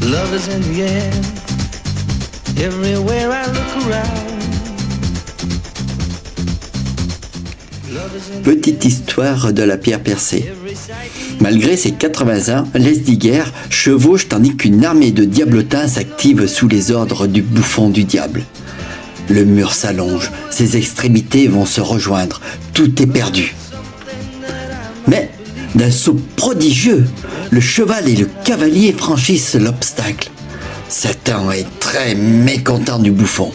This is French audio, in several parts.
Love is in the air, everywhere I look around. Petite histoire de la Pierre Percée. Malgré ses 80 ans, Lesdiguières chevauche tandis qu'une armée de diablotins s'active sous les ordres du bouffon du diable. Le mur s'allonge, ses extrémités vont se rejoindre, tout est perdu. Mais, d'un saut prodigieux, le cheval et le cavalier franchissent l'obstacle. Satan est très mécontent du bouffon.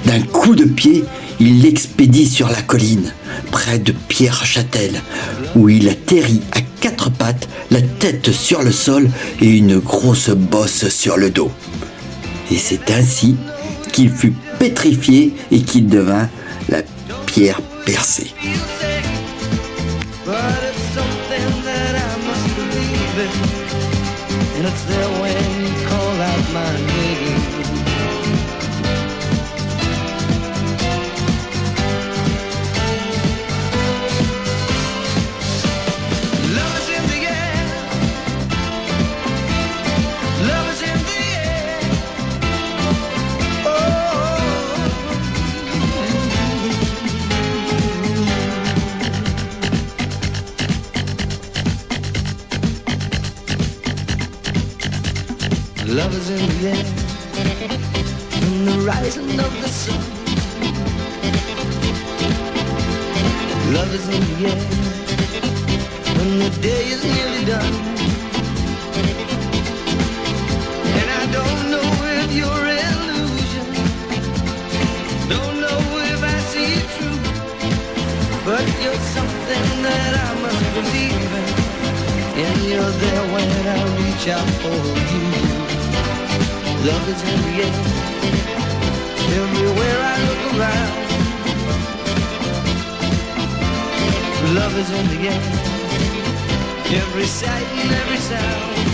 D'un coup de pied, il l'expédie sur la colline, près de Pierre Percée, où il atterrit à 4 pattes, la tête sur le sol et une grosse bosse sur le dos. Et c'est ainsi qu'il fut pétrifié et qu'il devint la Pierre Percée. Love is in the air, from the rising of the sun. Love is in the air, when the day is nearly done. And I don't know if you're an illusion, don't know if I see it true, but you're something that I must believe in, and you're there when I reach out for you. Love is in the air, everywhere I look around. Love is in the air, every sight and every sound.